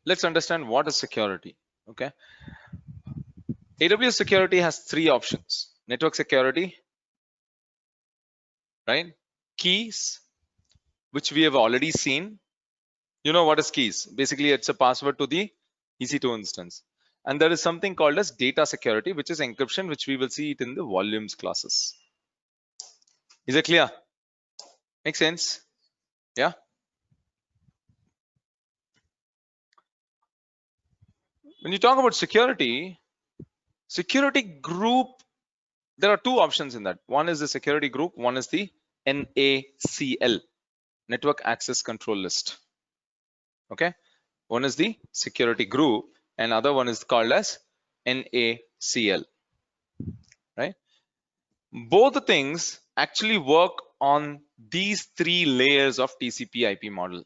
let's understand what is security. Okay, AWS security has three options: network security, right? Keys, which we have already seen. You know what is keys? Basically, it's a password to the EC2 instance. And there is something called as data security, which is encryption, which we will see it in the volumes classes. Is it clear? Make sense? Yeah. When you talk about security group, there are two options in that. One is the security group, one is the NACL, network access control list. Okay, one is the security group and other one is called as NACL, right? Both the things actually work on these three layers of TCP IP model.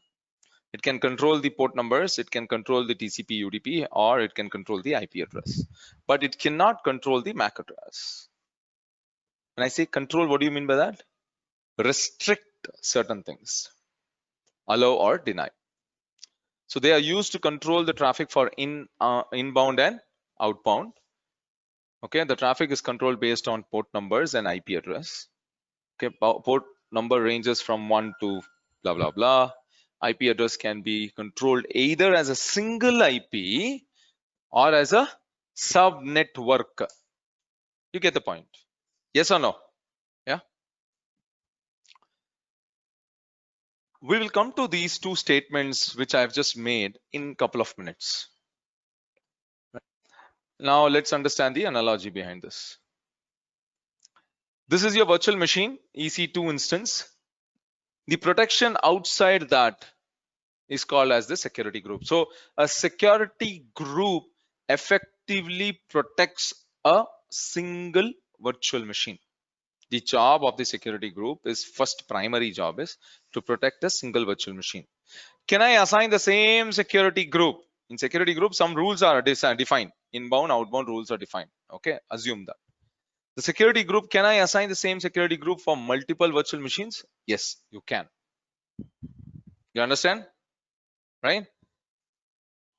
It can control the port numbers, it can control the TCP UDP, or it can control the IP address, but it cannot control the MAC address. When I say control, what do you mean by that? Restrict certain things, allow or deny. So they are used to control the traffic for inbound and outbound. Okay, the traffic is controlled based on port numbers and IP address. Okay, port number ranges from 1 to blah blah blah. IP address can be controlled either as a single IP or as a sub network. You get the point? Yes or no? Yeah. We will come to these two statements which I've just made in a couple of minutes. Now let's understand the analogy behind this. This is your virtual machine, EC2 instance. The protection outside that is called as the security group. So a security group effectively protects a single virtual machine. The job of the security group is primary job is to protect a single virtual machine. Can I assign the same security group? In security group, some rules are defined. Inbound, outbound rules are defined. Okay, assume that. The security group, can I assign the same security group for multiple virtual machines? Yes, you can. You understand? Right?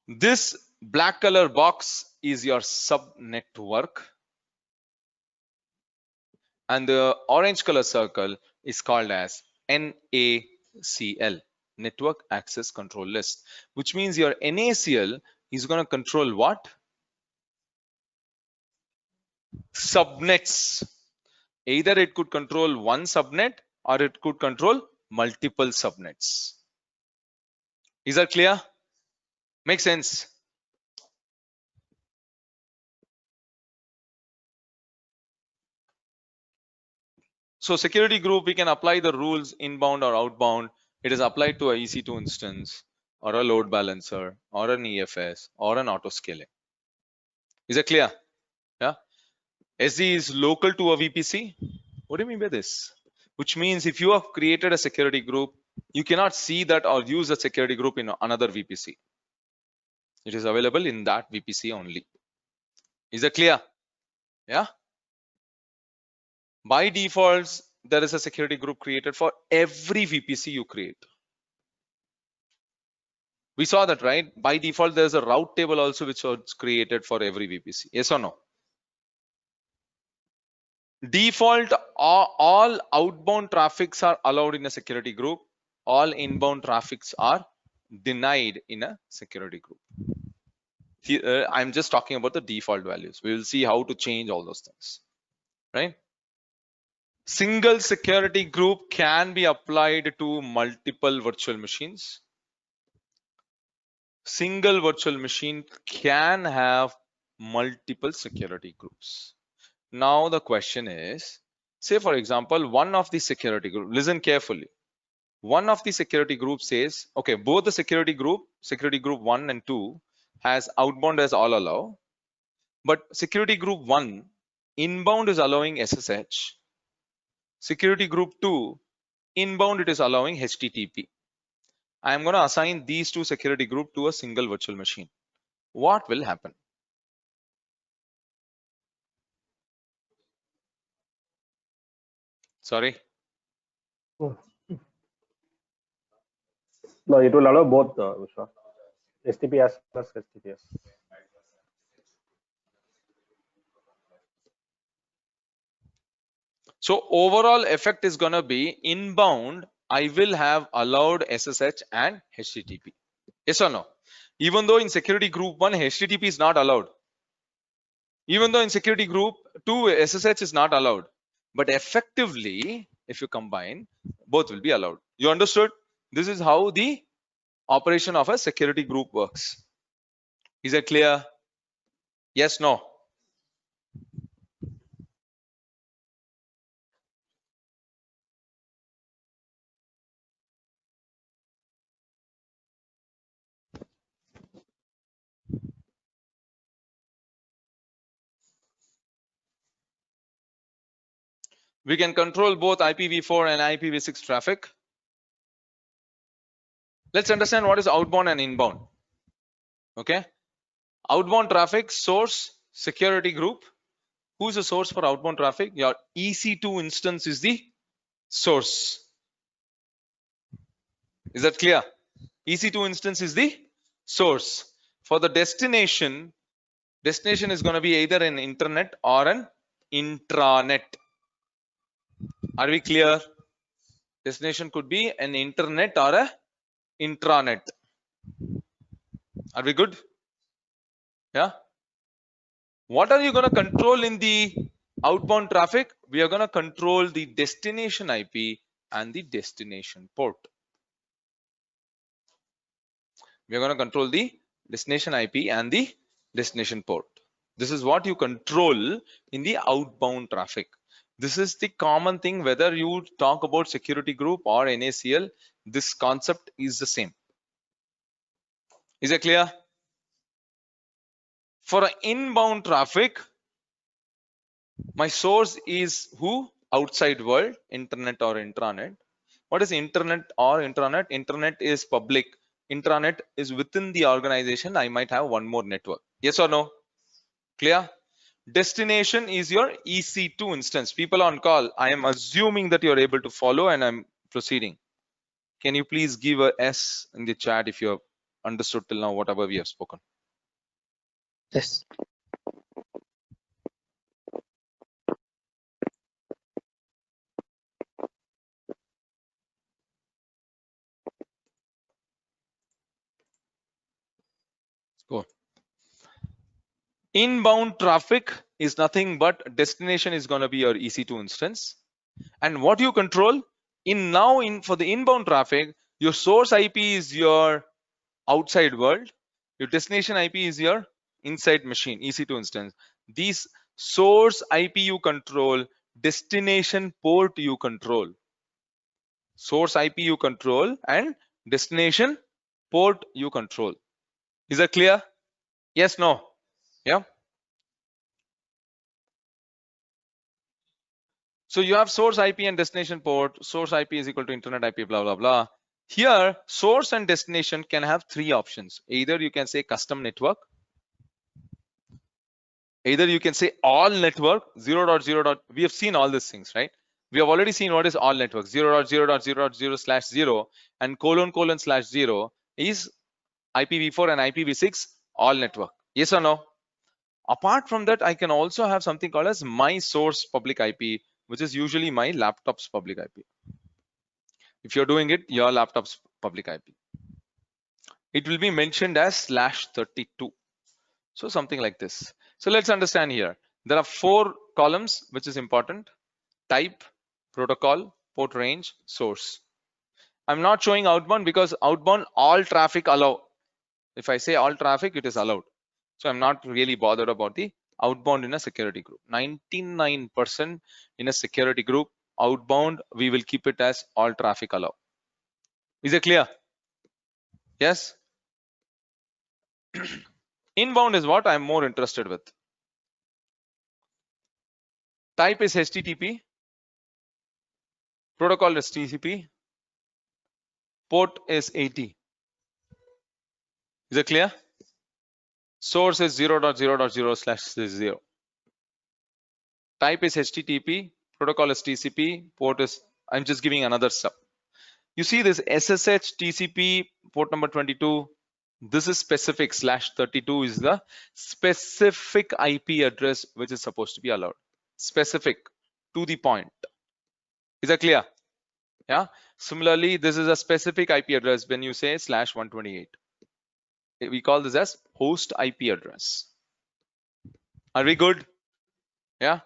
This black color box is your sub network. And the orange color circle is called as NACL, Network Access Control List, which means your NACL is going to control what? Subnets. Either it could control one subnet or it could control multiple subnets. Is that clear? Make sense? So security group, we can apply the rules inbound or outbound. It is applied to a EC2 instance or a load balancer or an EFS or an auto scaling. Is that clear? Yeah. SD is local to a VPC. What do you mean by this? Which means if you have created a security group, you cannot see that or use a security group in another VPC. It is available in that VPC only. Is that clear? Yeah. By default, there is a security group created for every VPC you create. We saw that, right? By default, there's a route table also which was created for every VPC. Yes or no? Default, all outbound traffics are allowed in a security group. All inbound traffics are denied in a security group. I'm just talking about the default values. We will see how to change all those things, right? Single security group can be applied to multiple virtual machines. Single virtual machine can have multiple security groups. Now the question is, say for example, one of the security group, listen carefully. One of the security group says, okay, both the security group 1 and 2 has outbound as all allow, but security group 1 inbound is allowing SSH. Security group 2 inbound it is allowing HTTP. I am going to assign these two security group to a single virtual machine. What will happen? Sorry. No, it will allow both, Vishwa. HTTPS plus HTTPS. So overall effect is going to be inbound. I will have allowed SSH and HTTP. Yes or no? Even though in security group 1, HTTP is not allowed. Even though in security group 2, SSH is not allowed. But effectively, if you combine, both will be allowed. You understood? This is how the operation of a security group works. Is it clear? Yes, no? We can control both IPv4 and IPv6 traffic. Let's understand what is outbound and inbound. Okay. Outbound traffic source security group. Who is the source for outbound traffic? Your EC2 instance is the source. Is that clear? EC2 instance is the source. For the destination is going to be either an internet or an intranet. Are we clear? Destination could be an internet or a intranet. Are we good? Yeah. What are you going to control in the outbound traffic? We are going to control the destination IP and the destination port. We are going to control the destination IP and the destination port. This is what you control in the outbound traffic. This is the common thing, whether you talk about security group or NACL, this concept is the same. Is it clear? For an inbound traffic, my source is who? Outside world, internet or intranet. What is internet or intranet? Internet is public. Intranet is within the organization. I might have one more network. Yes or no? Clear? Destination is your EC2 instance. People on call, I am assuming that you're able to follow and I'm proceeding. Can you please give a S in the chat if you have understood till now whatever we have spoken? Yes. Go. Inbound traffic is nothing but destination is going to be your EC2 instance. And what you control for the inbound traffic, your source IP is your outside world. Your destination IP is your inside machine, EC2 instance. These source IP you control, destination port you control. Source IP you control and destination port you control. Is that clear? Yes, no? Yeah. So you have source IP and destination port. Source IP is equal to internet IP, blah, blah, blah. Here, source and destination can have three options. Either you can say custom network. Either you can say all network 0.0. We have seen all these things, right? We have already seen what is all network 0.0.0.0/0 and ::/0 is IPv4 and IPv6 all network. Yes or no? Apart from that, I can also have something called as my source public IP, which is usually my laptop's public IP. If you're doing it, your laptop's public IP. It will be mentioned as /32. So something like this. So let's understand here. There are 4 columns, which is important: type, protocol, port range, source. I'm not showing outbound because outbound all traffic allow. If I say all traffic, it is allowed. So I'm not really bothered about the outbound in a security group. 99% in a security group, outbound, we will keep it as all traffic allow. Is it clear? Yes. Inbound is what I'm more interested with. Type is HTTP. Protocol is TCP. Port is 80. Is it clear? Source is 0.0.0/0. Type is HTTP. Protocol is TCP. Port is, I'm just giving another sub. You see this SSH TCP port number 22. This is specific. /32 is the specific IP address which is supposed to be allowed. Specific, to the point. Is that clear? Yeah. Similarly, this is a specific IP address when you say /128. We call this as host IP address. Are we good? Yeah.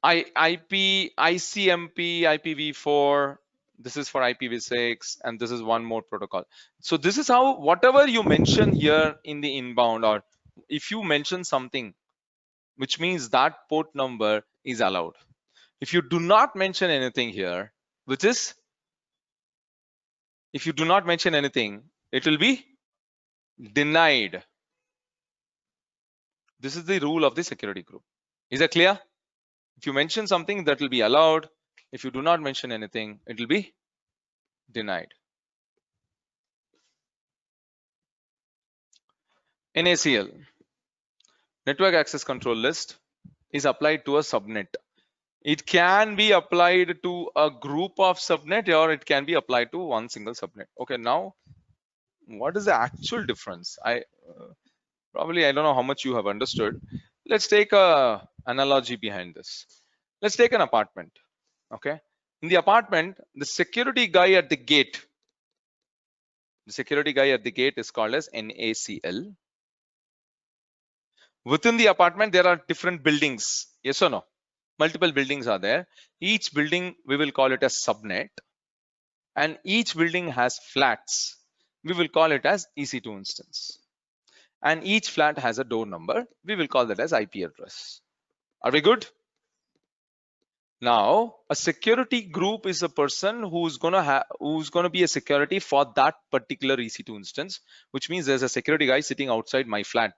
IP, ICMP, IPv4. This is for IPv6, and this is one more protocol. So this is how whatever you mention here in the inbound, or if you mention something, which means that port number is allowed. If you do not mention anything here, which is, if you do not mention anything, it will be denied. This is the rule of the security group. Is that clear? If you mention something, that will be allowed. If you do not mention anything, it will be denied. NACL, network access control list, is applied to a subnet. It can be applied to a group of subnet, or it can be applied to one single subnet. Okay, now what is the actual difference? Probably I don't know how much you have understood. Let's take a analogy behind this. Let's take an apartment. Okay, in the apartment, the security guy at the gate, is called as NACL. Within the apartment, there are different buildings. Yes or no? Multiple buildings are there. Each building, we will call it as subnet. And each building has flats. We will call it as EC2 instance. And each flat has a door number. We will call that as IP address. Are we good? Now, a security group is a person who's gonna be a security for that particular EC2 instance, which means there's a security guy sitting outside my flat.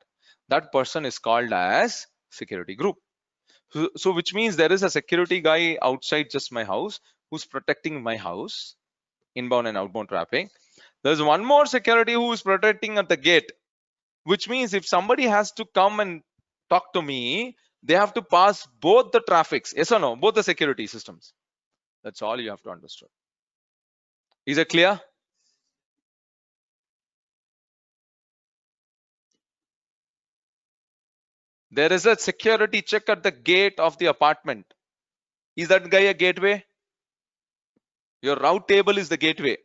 That person is called as security group. So which means there is a security guy outside just my house who's protecting my house, inbound and outbound traffic. There's one more security who is protecting at the gate, which means if somebody has to come and talk to me, they have to pass both the traffics. Yes or no? Both the security systems. That's all you have to understand. Is it clear? There is a security check at the gate of the apartment. Is that guy a gateway? Your route table is the gateway.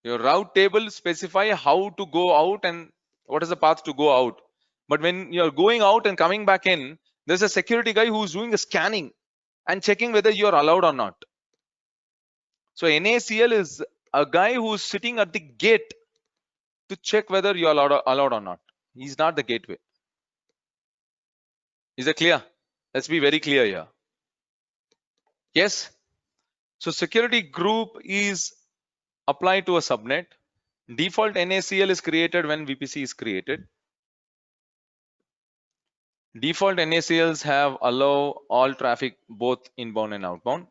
Your route table specify how to go out and what is the path to go out. But when you're going out and coming back in, there's a security guy who's doing a scanning and checking whether you're allowed or not. So NACL is a guy who's sitting at the gate to check whether you're allowed or not. He's not the gateway. Is that clear? Let's be very clear here. Yes. So security group is applied to a subnet. Default NACL is created when VPC is created. Default NACLs have allow all traffic both inbound and outbound.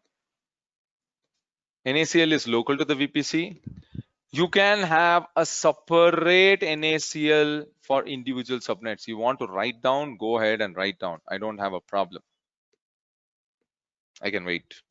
NACL is local to the VPC. You can have a separate NACL for individual subnets. You want to write down, go ahead and write down. I don't have a problem. I can wait.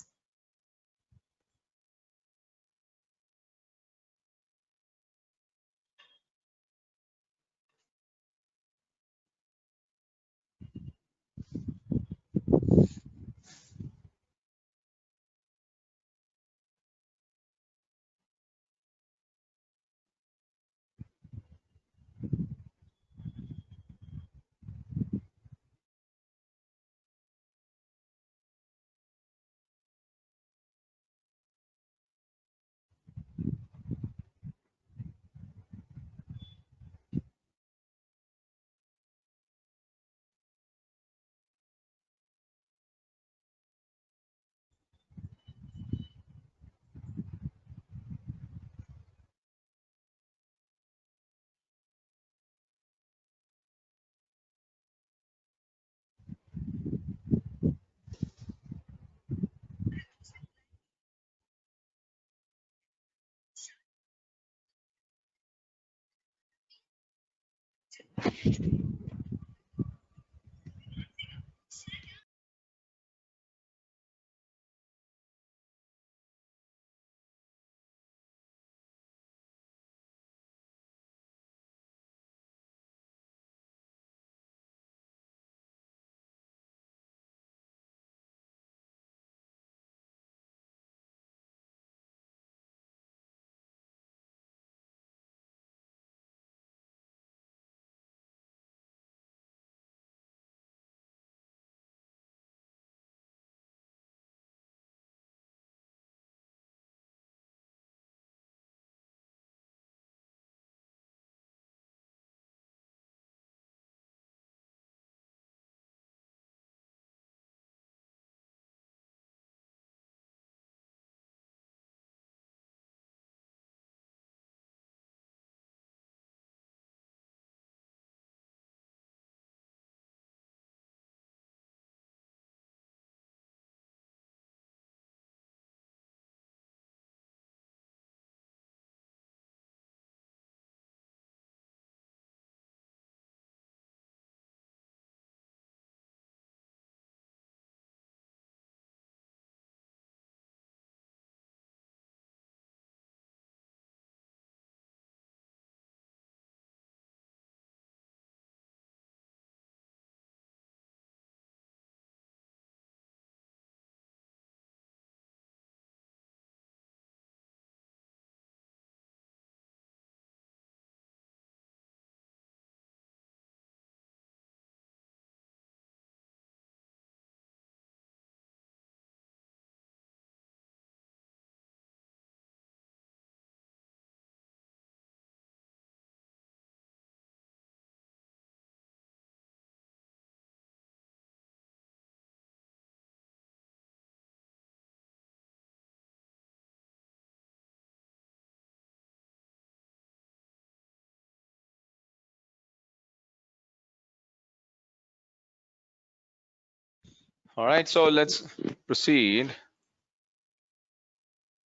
All right, so let's proceed.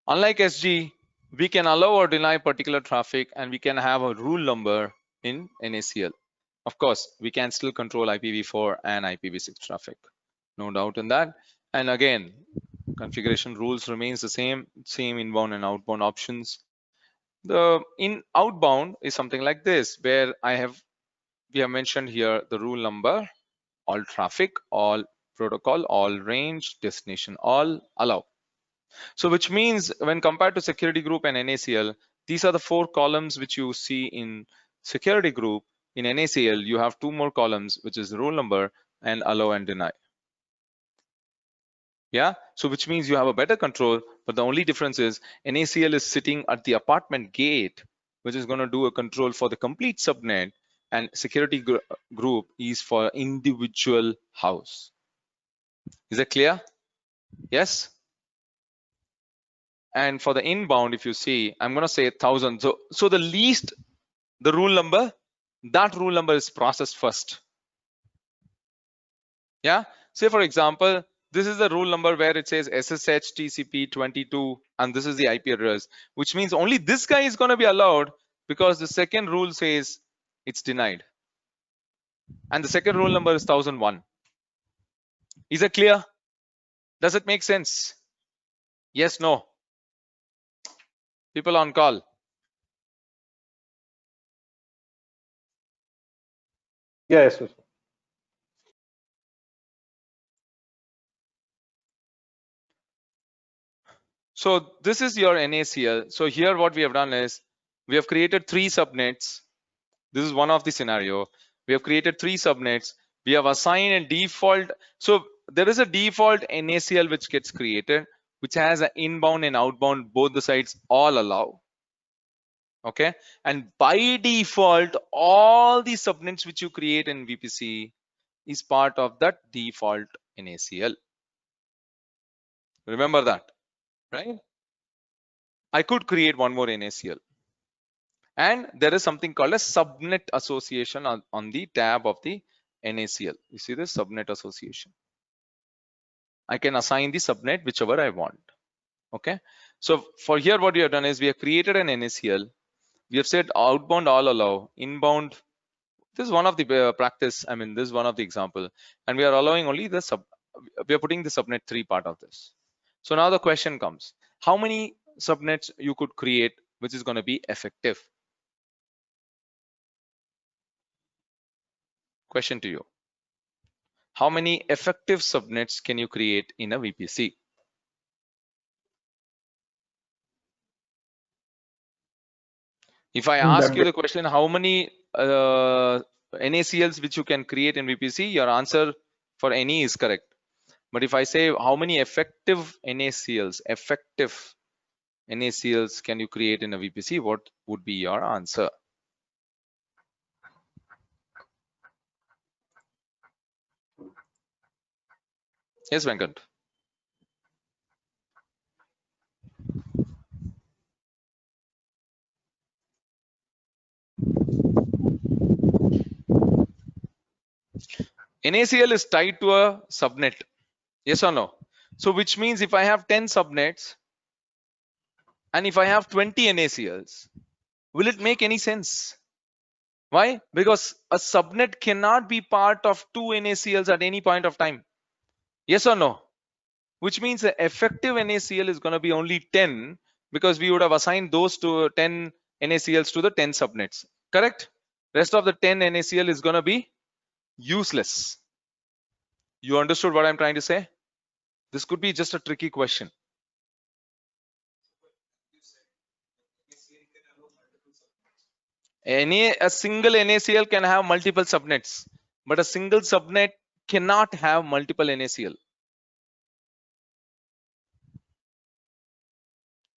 Unlike SG, we can allow or deny particular traffic, and we can have a rule number in NACL. Of course, we can still control IPv4 and IPv6 traffic, no doubt in that. And again, configuration rules remains the same inbound and outbound options. The in outbound is something like this, where we have mentioned here the rule number, all traffic, all protocol, all range, destination, all allow. So which means when compared to security group and NACL, these are the 4 columns which you see in security group. In NACL, you have 2 more columns, which is rule number and allow and deny. Yeah, so which means you have a better control, but the only difference is NACL is sitting at the apartment gate, which is going to do a control for the complete subnet, and security group is for individual house. Is that clear? Yes. And for the inbound, if you see, I'm going to say 1000. So the least, the rule number, that rule number is processed first. Yeah. Say for example, this is the rule number where it says SSH TCP 22, and this is the IP address, which means only this guy is going to be allowed because the second rule says it's denied. And the second rule number is 1001. Is it clear? Does it make sense? Yes, no? People on call. Yeah, yes, yes. So this is your NACL. So here what we have done is we have created 3 subnets. This is one of the scenario. We have created 3 subnets. We have assigned a default. So there is a default NACL which gets created, which has an inbound and outbound, both the sides all allow. Okay. And by default, all the subnets which you create in VPC is part of that default NACL. Remember that, right? I could create one more NACL. And there is something called a subnet association on the tab of the NACL. You see this subnet association. I can assign the subnet whichever I want. Okay. So for here, what we have done is we have created an NACL. We have said outbound all allow, inbound. This is one of the practice. I mean, this is one of the example, and we are allowing only the we are putting the subnet 3 part of this. So now the question comes: how many subnets you could create, which is going to be effective? Question to you. How many effective subnets can you create in a VPC? If I ask you the question, how many NACLs which you can create in VPC, your answer for any is correct. But if I say how many effective NACLs can you create in a VPC, what would be your answer? Yes, Venkat. NACL is tied to a subnet. Yes or no? So which means if I have 10 subnets and if I have 20 NACLs, will it make any sense? Why? Because a subnet cannot be part of 2 NACLs at any point of time. Yes or no? Which means the effective NACL is going to be only 10 because we would have assigned those to 10 NACLs to the 10 subnets. Correct? Rest of the 10 NACL is going to be useless. You understood what I'm trying to say? This could be just a tricky question. A single NACL can have multiple subnets, but a single subnet cannot have multiple NACL.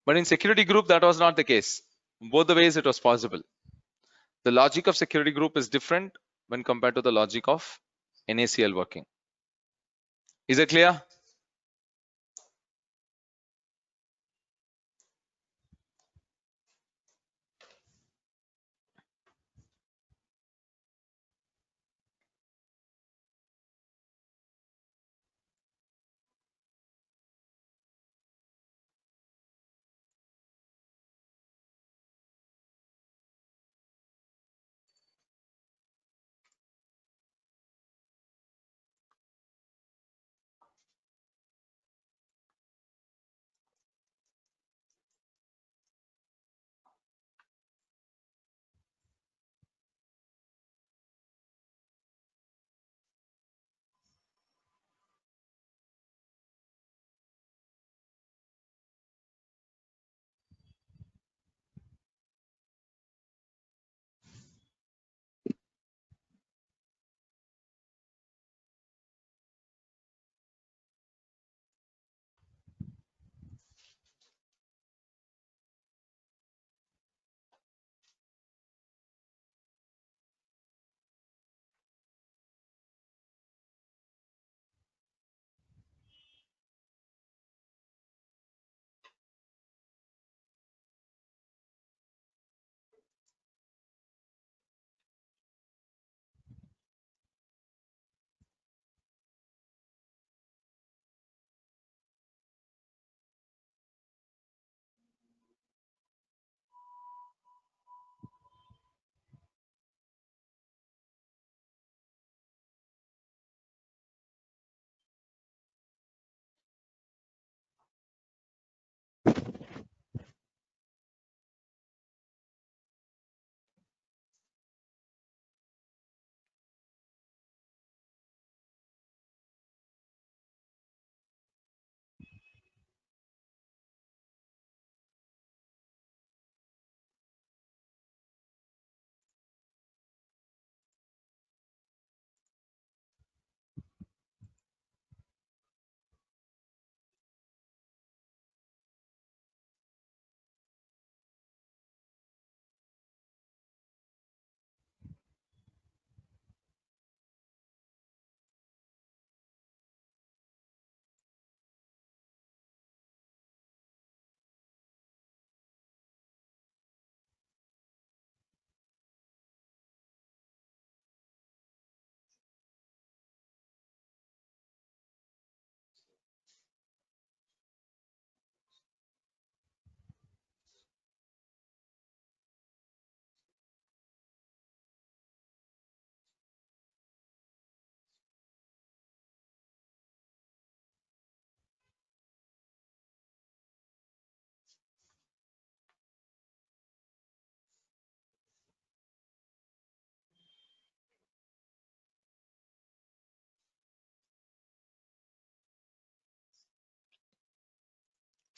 But in security group, that was not the case. Both the ways it was possible. The logic of security group is different when compared to the logic of NACL working. Is it clear?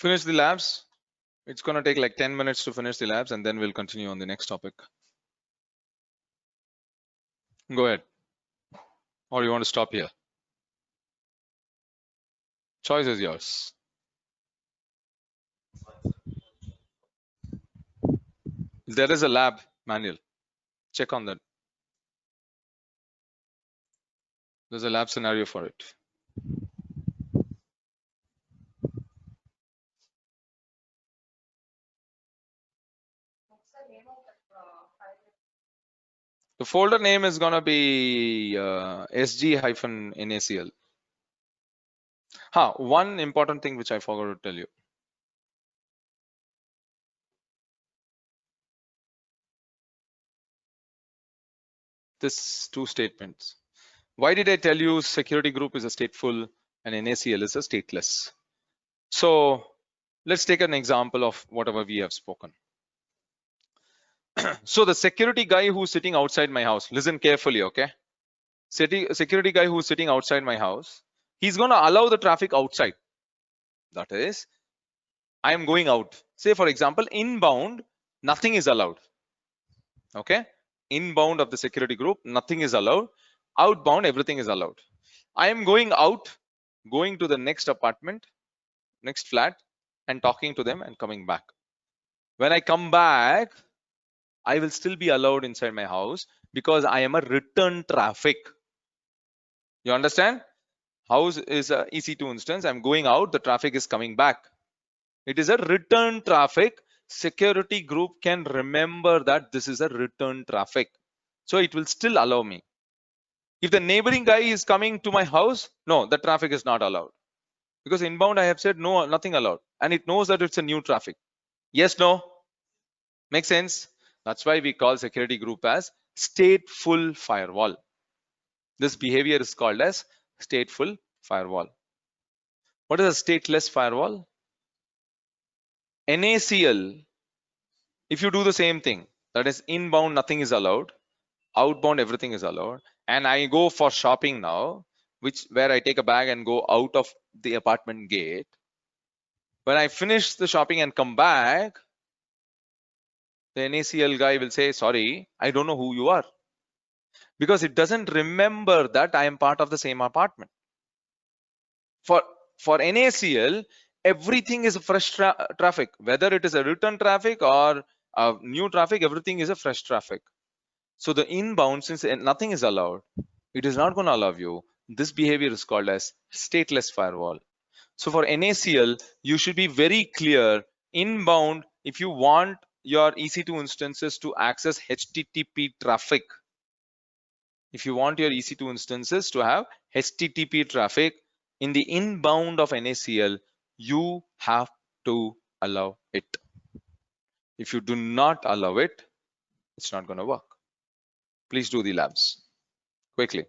Finish the labs. It's going to take like 10 minutes to finish the labs, and then we'll continue on the next topic. Go ahead. Or you want to stop here? Choice is yours. There is a lab manual. Check on that. There's a lab scenario for it. The folder name is going to be SG-NACL. One important thing which I forgot to tell you. This two statements. Why did I tell you security group is a stateful and NACL is a stateless? So let's take an example of whatever we have spoken. So the security guy who's sitting outside my house, listen carefully, okay? Security guy who's sitting outside my house, he's going to allow the traffic outside. That is, I am going out. Say, for example, inbound, nothing is allowed. Okay? Inbound of the security group, nothing is allowed. Outbound, everything is allowed. I am going out, going to the next apartment, next flat, and talking to them and coming back. When I come back, I will still be allowed inside my house because I am a return traffic. You understand? House is a EC2 instance. I'm going out, the traffic is coming back. It is a return traffic. Security group can remember that this is a return traffic. So it will still allow me. If the neighboring guy is coming to my house, no, the traffic is not allowed. Because inbound, I have said no, nothing allowed. And it knows that it's a new traffic. Yes, no? Make sense? That's why we call security group as stateful firewall. This behavior is called as stateful firewall. What is a stateless firewall? NACL, if you do the same thing, that is inbound, nothing is allowed. Outbound, everything is allowed. And I go for shopping now, where I take a bag and go out of the apartment gate. When I finish the shopping and come back, the NACL guy will say, sorry, I don't know who you are. Because it doesn't remember that I am part of the same apartment. For NACL, everything is a fresh traffic. Whether it is a return traffic or a new traffic, everything is a fresh traffic. So the inbound, since nothing is allowed, it is not going to allow you. This behavior is called as stateless firewall. So for NACL, you should be very clear. Inbound, if you want your EC2 instances to access HTTP traffic, if you want your EC2 instances to have HTTP traffic in the inbound of NACL, you have to allow it. If you do not allow it, it's not going to work. Please do the labs quickly.